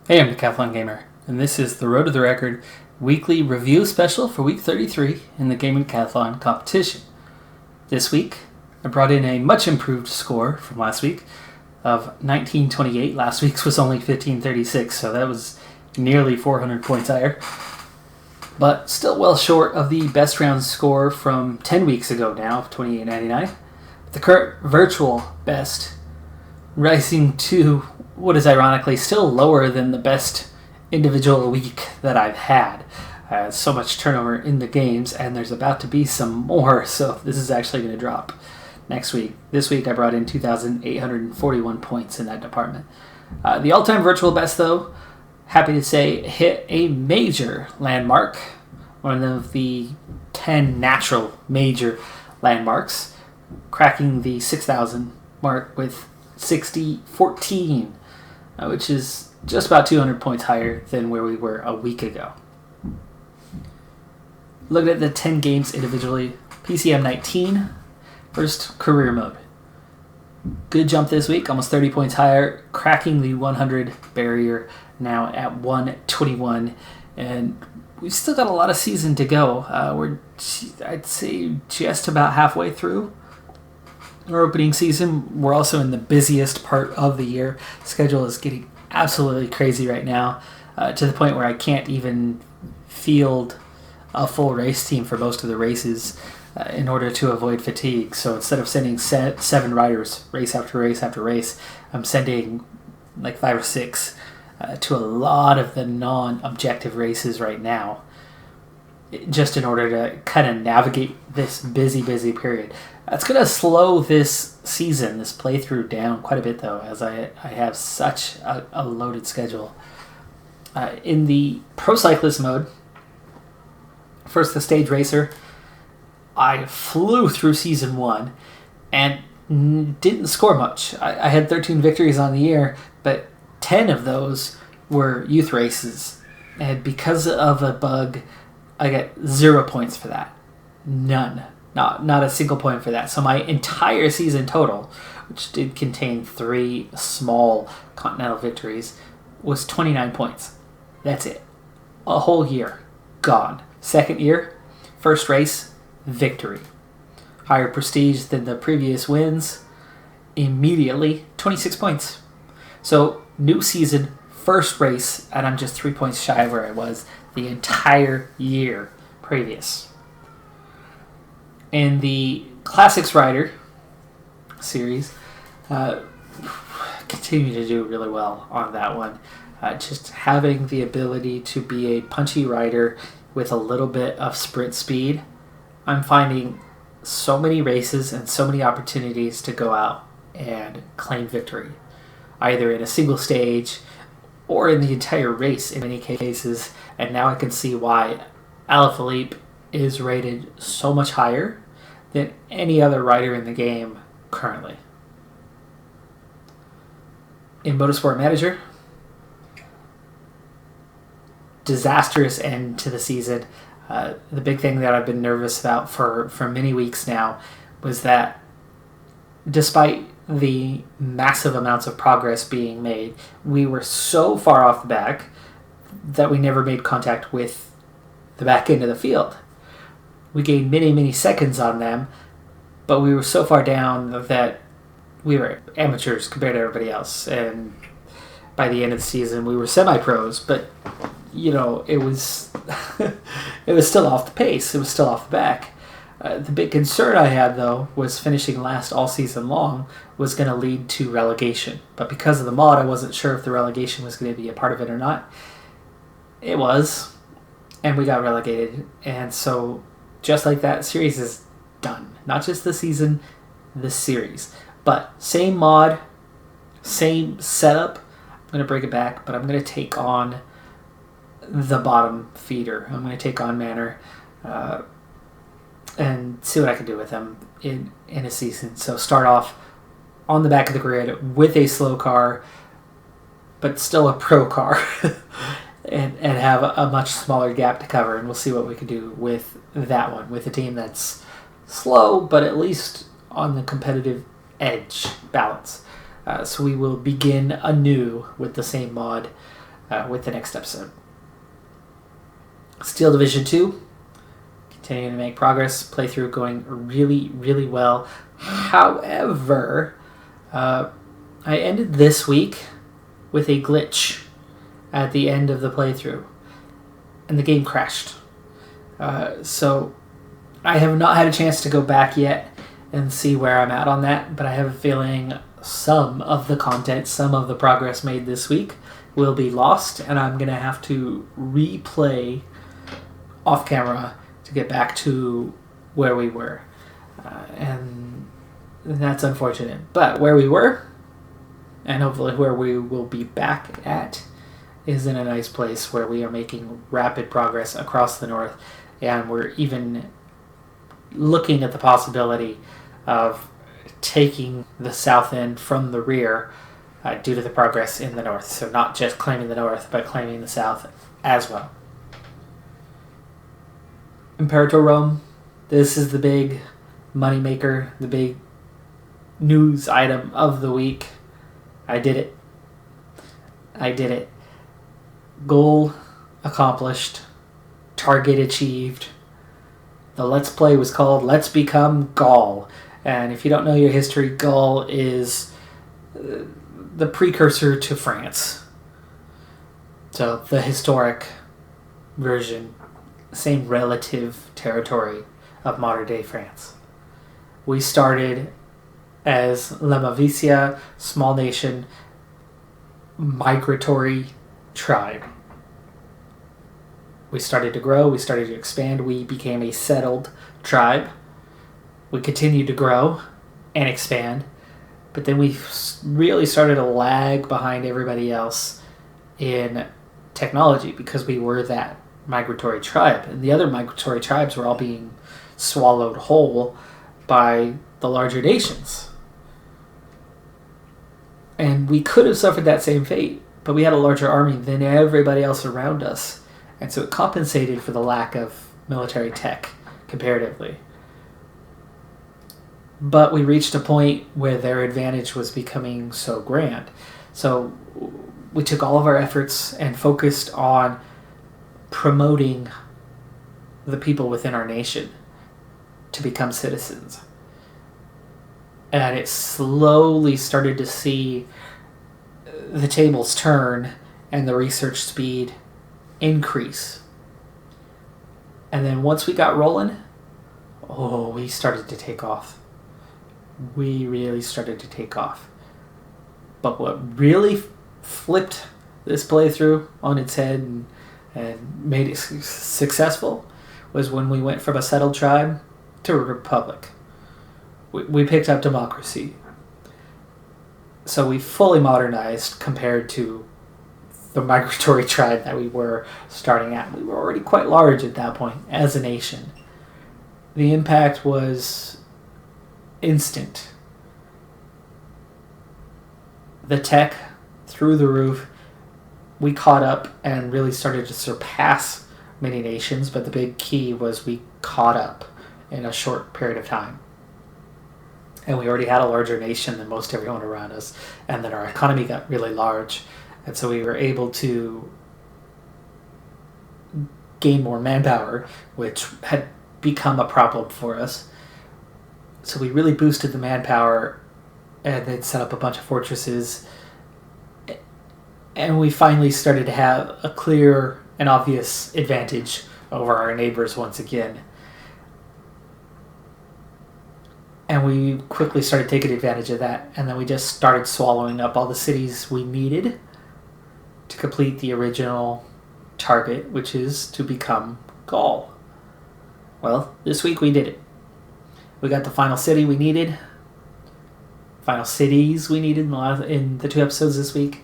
Hey, I'm Decathlon Gamer, and this is the Road to the Record weekly review special for week 33 in the Gaming Decathlon competition. This week, I brought in a much improved score from last week of 1928. Last week's was only 1536, so that was nearly 400 points higher, but still well short of the best round score from 10 weeks ago now of 28.99. The current virtual best rising to what is ironically still lower than the best individual week that I've had. So much turnover in the games, and there's about to be some more, so this is actually going to drop next week. This week I brought in 2,841 points in that department. The all-time virtual best, though, happy to say, hit a major landmark, one of the 10 natural major landmarks, cracking the 6,000 mark with 6014, which is just about 200 points higher than where we were a week ago. Looking at the 10 games individually, PCM 19, first career mode. Good jump this week, almost 30 points higher, cracking the 100 barrier now at 121, and we've still got a lot of season to go. We're, I'd say, just about halfway through our opening season. We're also in the busiest part of the year. Schedule is getting absolutely crazy right now, to the point where I can't even field a full race team for most of the races in order to avoid fatigue. So instead of sending 7 riders race after race after race, I'm sending like 5 or 6 to a lot of the non-objective races right now, just in order to kind of navigate this busy period. It's going to slow this season, this playthrough, down quite a bit, though, as I have such a loaded schedule. In the Pro Cyclist mode, first the Stage Racer, I flew through Season 1 and didn't score much. I had 13 victories on the year, but 10 of those were youth races. And because of a bug, I get 0 points for that. None. Not a single point for that. So my entire season total, which did contain 3 small continental victories, was 29 points. That's it. A whole year gone. Second year, first race, victory. Higher prestige than the previous wins. Immediately, 26 points. So new season, first race, and I'm just 3 points shy of where I was the entire year previous. In the Classics Rider series, continue to do really well on that one. Just having the ability to be a punchy rider with a little bit of sprint speed, I'm finding so many races and so many opportunities to go out and claim victory, either in a single stage or in the entire race in many cases. And now I can see why Alaphilippe is rated so much higher than any other rider in the game currently. In Motorsport Manager, disastrous end to the season. The big thing that I've been nervous about for many weeks now was that despite the massive amounts of progress being made, we were so far off the back that we never made contact with the back end of the field. We gained many seconds on them, but we were so far down that we were amateurs compared to everybody else. And by the end of the season, we were semi-pros, but it was it was still off the pace. It was still off the back. The big concern I had, though, was finishing last all season long was going to lead to relegation. But because of the mod, I wasn't sure if the relegation was going to be a part of it or not. It was, and we got relegated. And so, just like that, series is done. Not just the season, the series. But same mod, same setup. I'm going to break it back, but I'm going to take on the bottom feeder. I'm going to take on Manor and see what I can do with them in a season. So start off on the back of the grid with a slow car, but still a pro car, and have a much smaller gap to cover, and we'll see what we can do with that one, with a team that's slow, but at least on the competitive edge balance. So we will begin anew with the same mod with the next episode. Steel Division 2, continuing to make progress. Playthrough going really, really well. However, I ended this week with a glitch at the end of the playthrough, and the game crashed. So I have not had a chance to go back yet and see where I'm at on that, but I have a feeling some of the content, some of the progress made this week will be lost, and I'm going to have to replay off camera to get back to where we were. And that's unfortunate. But where we were, and hopefully where we will be back at, is in a nice place where we are making rapid progress across the north, and we're even looking at the possibility of taking the south end from the rear due to the progress in the north. So not just claiming the north, but claiming the south as well. Imperator Rome, this is the big moneymaker, the big news item of the week. I did it. Goal accomplished. Target achieved. The Let's Play was called Let's Become Gaul. And if you don't know your history, Gaul is the precursor to France. So the historic version, same relative territory of modern-day France. We started as La Mavicia, small nation, migratory tribe. We started to grow, we started to expand, we became a settled tribe. We continued to grow and expand, but then we really started to lag behind everybody else in technology because we were that migratory tribe, and the other migratory tribes were all being swallowed whole by the larger nations. And we could have suffered that same fate, but we had a larger army than everybody else around us, and so it compensated for the lack of military tech comparatively. But we reached a point where their advantage was becoming so grand. So we took all of our efforts and focused on promoting the people within our nation to become citizens. And it slowly started to see the tables turn and the research speed increase. And then once we got rolling, we started to take off. We really started to take off. But what really flipped this playthrough on its head and made it successful was when we went from a settled tribe to a republic. We picked up democracy. So we fully modernized compared to the migratory tribe that we were starting at. We were already quite large at that point as a nation. The impact was instant. The tech through the roof. We caught up and really started to surpass many nations, but the big key was we caught up in a short period of time. And we already had a larger nation than most everyone around us, and then our economy got really large, and so we were able to gain more manpower, which had become a problem for us. So we really boosted the manpower and then set up a bunch of fortresses, and we finally started to have a clear and obvious advantage over our neighbors once again. And we quickly started taking advantage of that, and then we just started swallowing up all the cities we needed to complete the original target, which is to become Gaul. Well, this week we did it. We got the final city we needed, final cities we needed in the 2 episodes this week.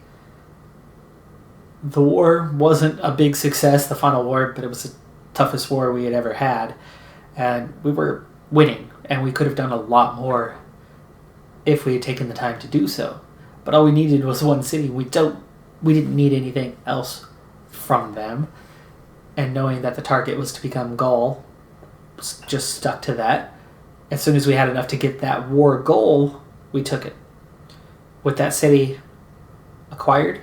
The war wasn't a big success, the final war, but it was the toughest war we had ever had, and we were winning. And we could have done a lot more if we had taken the time to do so. But all we needed was one city. We didn't need anything else from them. And knowing that the target was to become Gaul, just stuck to that. As soon as we had enough to get that war goal, we took it. With that city acquired,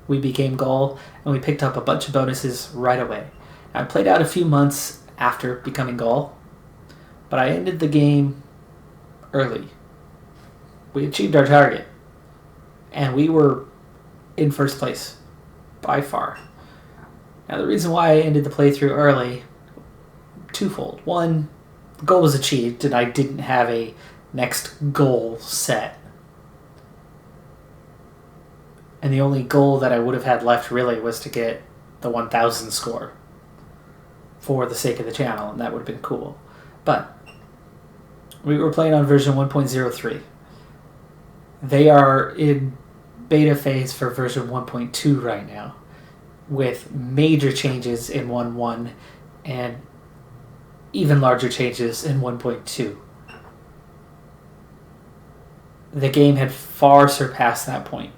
we became goal, and we picked up a bunch of bonuses right away. I played out a few months after becoming goal, but I ended the game early. We achieved our target, and we were in first place by far. Now, the reason why I ended the playthrough early, twofold. One, the goal was achieved, and I didn't have a next goal set. And the only goal that I would have had left really was to get the 1,000 score for the sake of the channel, and that would have been cool. But we were playing on version 1.03. They are in beta phase for version 1.2 right now, with major changes in 1.1 and even larger changes in 1.2. The game had far surpassed that point.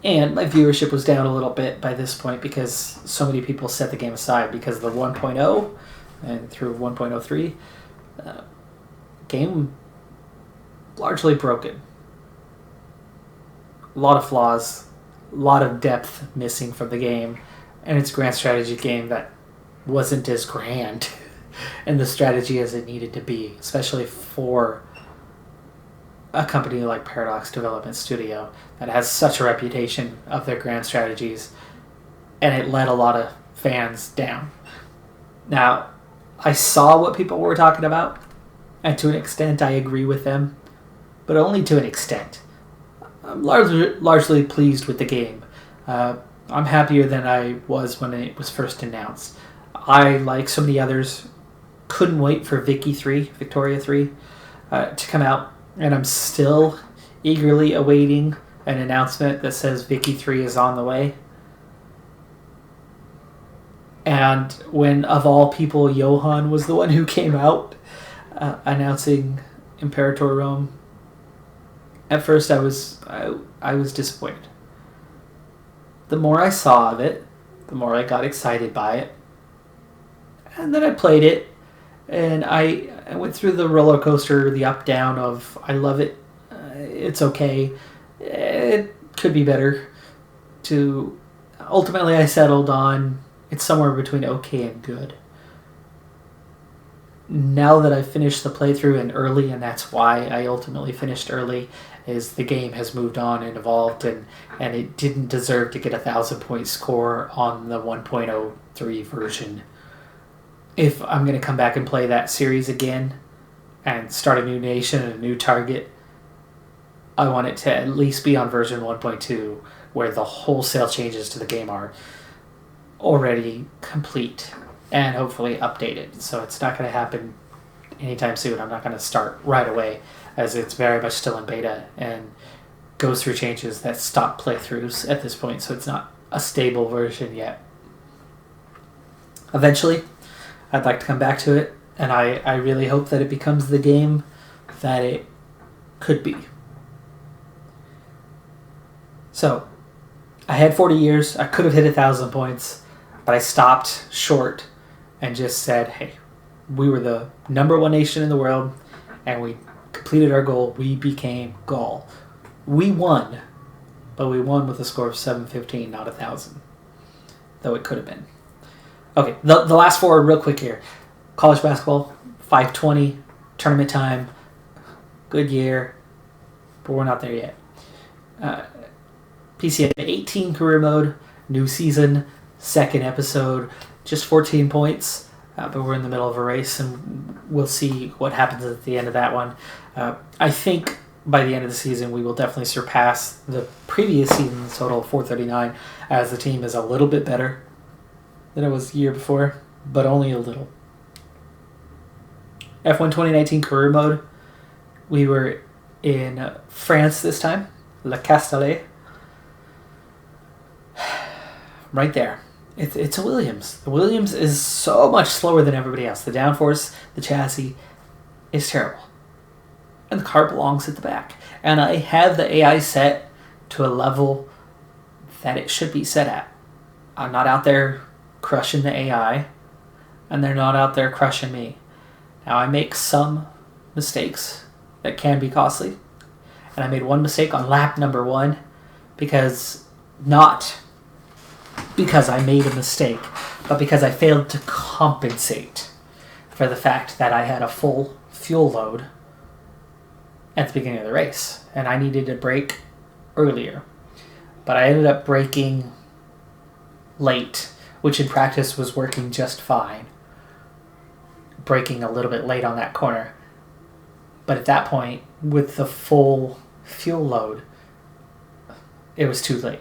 And my viewership was down a little bit by this point because so many people set the game aside because of the 1.0 and through 1.03. Game largely broken. A lot of flaws, a lot of depth missing from the game, and it's a grand strategy game that wasn't as grand in the strategy as it needed to be, especially for a company like Paradox Development Studio that has such a reputation of their grand strategies, and it let a lot of fans down. Now, I saw what people were talking about, and to an extent I agree with them, but only to an extent. I'm largely pleased with the game. I'm happier than I was when it was first announced. I, like so many others, couldn't wait for Victoria 3 to come out, and I'm still eagerly awaiting an announcement that says Vicky 3 is on the way. And when, of all people, Johan was the one who came out announcing Imperator Rome, at first I was disappointed. The more I saw of it, the more I got excited by it. And then I played it, and I went through the roller coaster, the up-down of, I love it, it's okay, it could be better, to ultimately I settled on, it's somewhere between okay and good. Now that I've finished the playthrough and early, and that's why I ultimately finished early, is the game has moved on and evolved, and it didn't deserve to get a 1,000-point score on the 1.03 version. If I'm going to come back and play that series again and start a new nation and a new target, I want it to at least be on version 1.2, where the wholesale changes to the game are already complete and hopefully updated. So it's not going to happen anytime soon. I'm not going to start right away, as it's very much still in beta and goes through changes that stop playthroughs at this point, so it's not a stable version yet. Eventually, I'd like to come back to it, and I really hope that it becomes the game that it could be. So, I had 40 years. I could have hit 1,000 points, but I stopped short and just said, hey, we were the #1 nation in the world, and we completed our goal. We became Gaul. We won, but we won with a score of 715, not 1,000, though it could have been. Okay, the last four real quick here. College basketball, 520, tournament time, good year, but we're not there yet. PCM 18 career mode, new season, second episode, just 14 points, but we're in the middle of a race, and we'll see what happens at the end of that one. I think by the end of the season we will definitely surpass the previous season's total of 439, as the team is a little bit better than it was the year before, but only a little. F1 2019 career mode, we were in France this time, Le Castellet. Right there. It's a Williams. The Williams is so much slower than everybody else. The downforce, the chassis, is terrible. And the car belongs at the back. And I have the AI set to a level that it should be set at. I'm not out there crushing the AI, and they're not out there crushing me. Now, I make some mistakes that can be costly, and I made one mistake on lap number 1 because not because I made a mistake, but because I failed to compensate for the fact that I had a full fuel load at the beginning of the race, and I needed to brake earlier. But I ended up braking late, which in practice was working just fine. Braking a little bit late on that corner. But at that point, with the full fuel load, it was too late.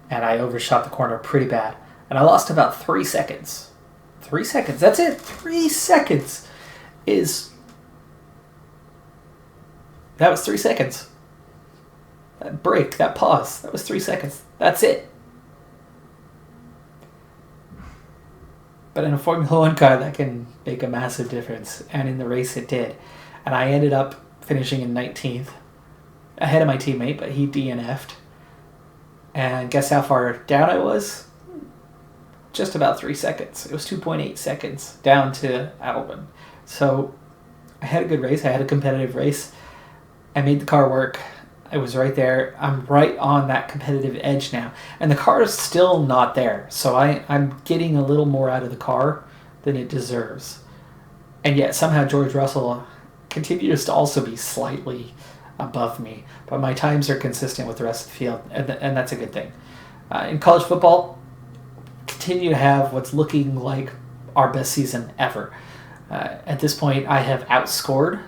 And I overshot the corner pretty bad. And I lost about 3 seconds. 3 seconds, that's it. 3 seconds that was 3 seconds. That break, that pause, that was 3 seconds. That's it. But in a Formula 1 car, that can make a massive difference. And in the race, it did. And I ended up finishing in 19th, ahead of my teammate, but he DNF'd. And guess how far down I was? Just about 3 seconds. It was 2.8 seconds down to Albon. So I had a good race. I had a competitive race. I made the car work. I was right there. I'm right on that competitive edge now. And the car is still not there. So I'm getting a little more out of the car than it deserves. And yet somehow George Russell continues to also be slightly above me. But my times are consistent with the rest of the field. And that's a good thing. In college football, continue to have what's looking like our best season ever. At this point, I have outscored.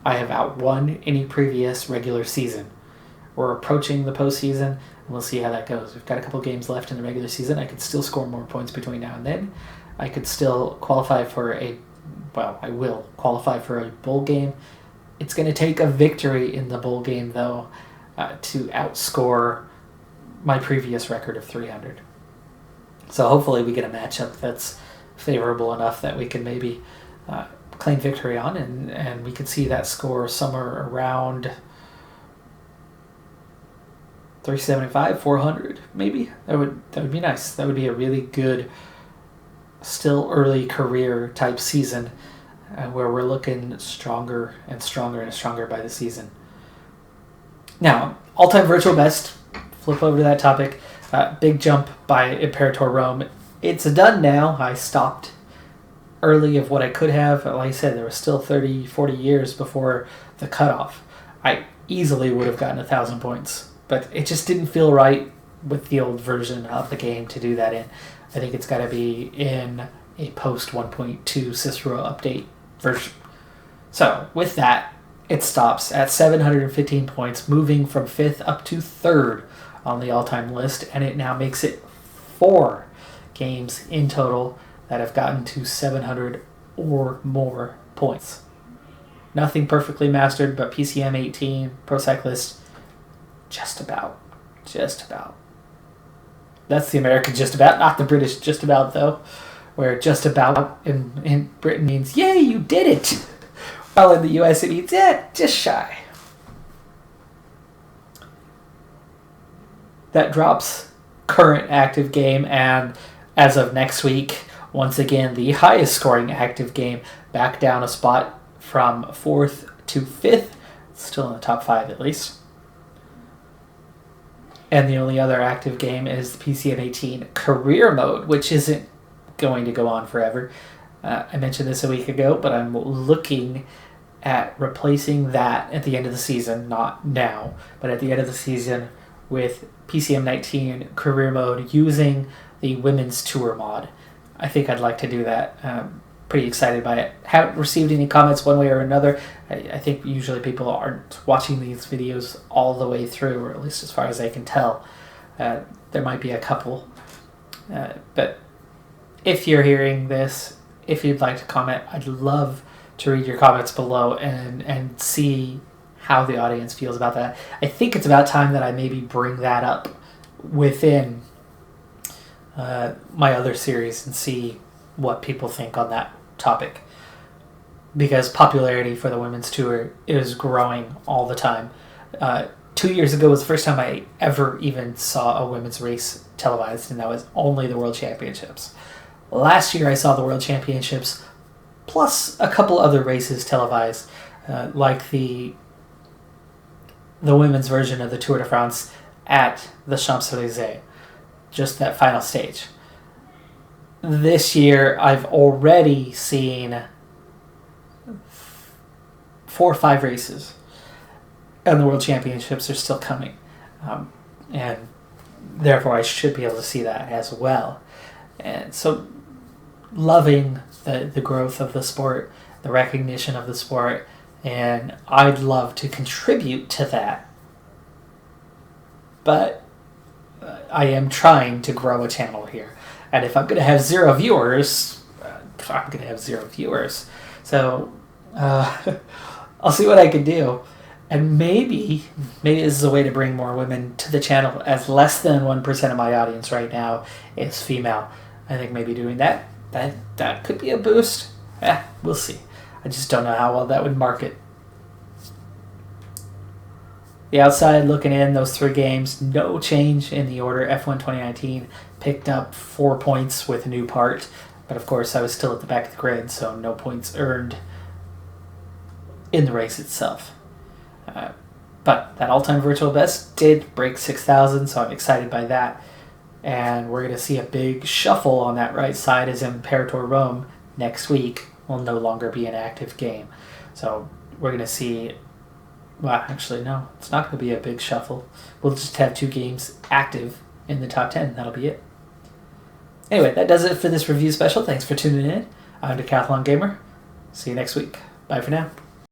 I have outwon any previous regular season. We're approaching the postseason, and we'll see how that goes. We've got a couple games left in the regular season. I could still score more points between now and then. I could still qualify for I will qualify for a bowl game. It's going to take a victory in the bowl game, though, to outscore my previous record of 300. So hopefully we get a matchup that's favorable enough that we can maybe claim victory on, and we could see that score somewhere around 375, 400, maybe. That would be nice. That would be a really good, still early career type season, where we're looking stronger and stronger and stronger by the season. Now, all-time virtual best. Flip over to that topic. Big jump by Imperator Rome. It's done now. I stopped early of what I could have. Like I said, there was still 30, 40 years before the cutoff. I easily would have gotten 1,000 points, but it just didn't feel right with the old version of the game to do that in. I think it's got to be in a post 1.2 Cicero update version. So with that, it stops at 715 points, moving from 5th up to 3rd on the all-time list, and it now makes it 4 games in total that have gotten to 700 or more points. Nothing perfectly mastered, but PCM 18, Pro Cyclist, just about. That's the American just about, not the British just about, though, where just about in Britain means, yay, you did it! While in the US it means, yeah, just shy. That drops current active game, and as of next week, once again, the highest scoring active game, back down a spot from 4th to 5th. Still in the top 5 at least. And the only other active game is the PCM 18 career mode, which isn't going to go on forever. I mentioned this a week ago, but I'm looking at replacing that at the end of the season, not now, but at the end of the season with PCM 19 career mode using the Women's Tour mod. I think I'd like to do that. Pretty excited by it. Haven't received any comments one way or another. I think usually people aren't watching these videos all the way through, or at least as far as I can tell. There might be a couple. But if you're hearing this, if you'd like to comment, I'd love to read your comments below and see how the audience feels about that. I think it's about time that I maybe bring that up within my other series and see what people think on that topic, because popularity for the women's tour is growing all the time. 2 years ago was the first time I ever even saw a women's race televised, and that was only the World Championships. Last year I saw the World Championships plus a couple other races televised, like the women's version of the Tour de France at the Champs-Élysées. just that final stage. This year, I've already seen 4 or 5 races, and the World Championships are still coming. And therefore, I should be able to see that as well. And so, loving the growth of the sport, the recognition of the sport, and I'd love to contribute to that. But I am trying to grow a channel here. And if I'm going to have 0 viewers, I'm going to have 0 viewers. So I'll see what I can do. And maybe this is a way to bring more women to the channel, as less than 1% of my audience right now is female. I think maybe doing that could be a boost. We'll see. I just don't know how well that would market. The outside looking in, those 3 games, no change in the order. F1 2019 picked up 4 points with a new part, but of course I was still at the back of the grid, so no points earned in the race itself. But that all-time virtual best did break 6,000, so I'm excited by that. And we're going to see a big shuffle on that right side, as Imperator Rome next week will no longer be an active game. So we're going to see... Well, actually, no. It's not going to be a big shuffle. We'll just have 2 games active in the top 10. That'll be it. Anyway, that does it for this review special. Thanks for tuning in. I'm Decathlon Gamer. See you next week. Bye for now.